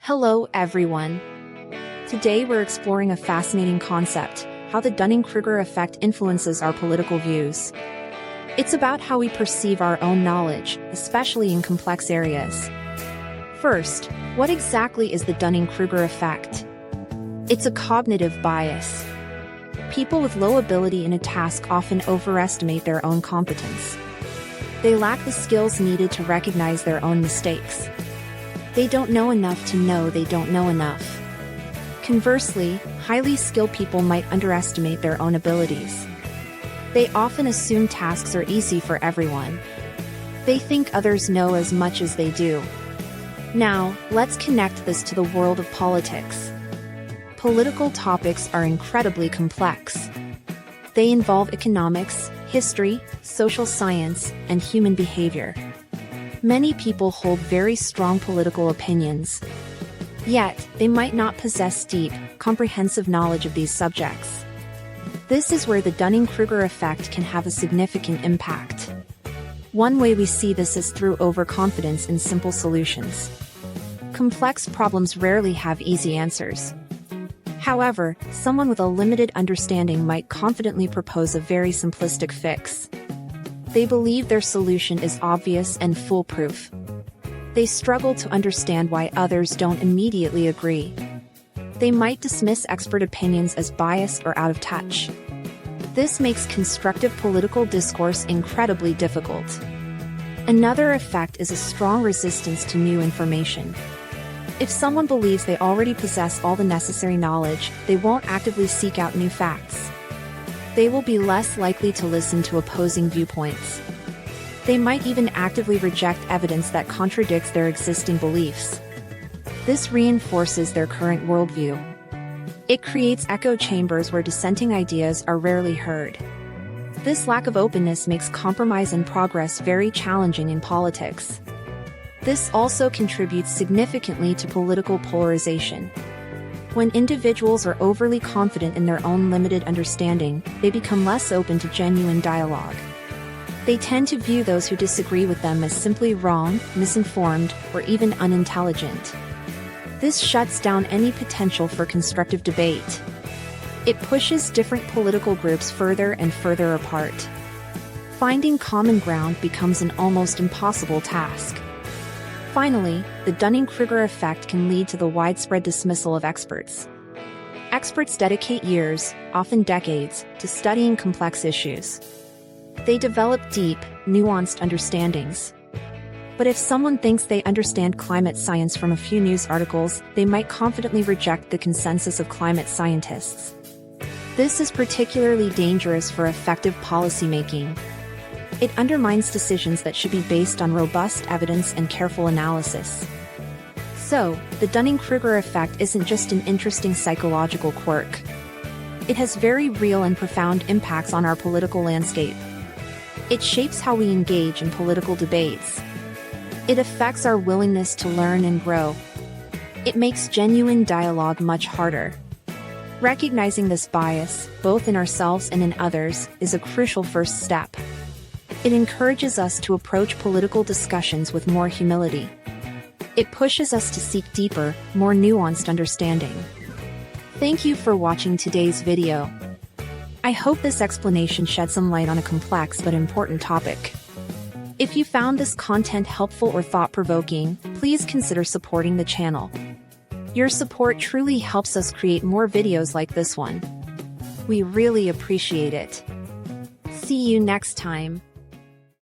Hello, everyone. Today we're exploring a fascinating concept, how the Dunning-Kruger effect influences our political views. It's about how we perceive our own knowledge, especially in complex areas. First, what exactly is the Dunning-Kruger effect? It's a cognitive bias. People with low ability in a task often overestimate their own competence. They lack the skills needed to recognize their own mistakes. They don't know enough to know they don't know enough. Conversely, highly skilled people might underestimate their own abilities. They often assume tasks are easy for everyone. They think others know as much as they do. Now, let's connect this to the world of politics. Political topics are incredibly complex. They involve economics, history, social science, and human behavior. Many people hold very strong political opinions. Yet, they might not possess deep, comprehensive knowledge of these subjects. This is where the Dunning-Kruger effect can have a significant impact. One way we see this is through overconfidence in simple solutions. Complex problems rarely have easy answers. However, someone with a limited understanding might confidently propose a very simplistic fix. They believe their solution is obvious and foolproof. They struggle to understand why others don't immediately agree. They might dismiss expert opinions as biased or out of touch. This makes constructive political discourse incredibly difficult. Another effect is a strong resistance to new information. If someone believes they already possess all the necessary knowledge, they won't actively seek out new facts. They will be less likely to listen to opposing viewpoints. They might even actively reject evidence that contradicts their existing beliefs. This reinforces their current worldview. It creates echo chambers where dissenting ideas are rarely heard. This lack of openness makes compromise and progress very challenging in politics. This also contributes significantly to political polarization. When individuals are overly confident in their own limited understanding, they become less open to genuine dialogue. They tend to view those who disagree with them as simply wrong, misinformed, or even unintelligent. This shuts down any potential for constructive debate. It pushes different political groups further and further apart. Finding common ground becomes an almost impossible task. Finally, the Dunning-Kruger effect can lead to the widespread dismissal of experts. Experts dedicate years, often decades, to studying complex issues. They develop deep, nuanced understandings. But if someone thinks they understand climate science from a few news articles, they might confidently reject the consensus of climate scientists. This is particularly dangerous for effective policymaking. It undermines decisions that should be based on robust evidence and careful analysis. So, the Dunning-Kruger effect isn't just an interesting psychological quirk. It has very real and profound impacts on our political landscape. It shapes how we engage in political debates. It affects our willingness to learn and grow. It makes genuine dialogue much harder. Recognizing this bias, both in ourselves and in others, is a crucial first step. It encourages us to approach political discussions with more humility. It pushes us to seek deeper, more nuanced understanding. Thank you for watching today's video. I hope this explanation shed some light on a complex but important topic. If you found this content helpful or thought-provoking, please consider supporting the channel. Your support truly helps us create more videos like this one. We really appreciate it. See you next time.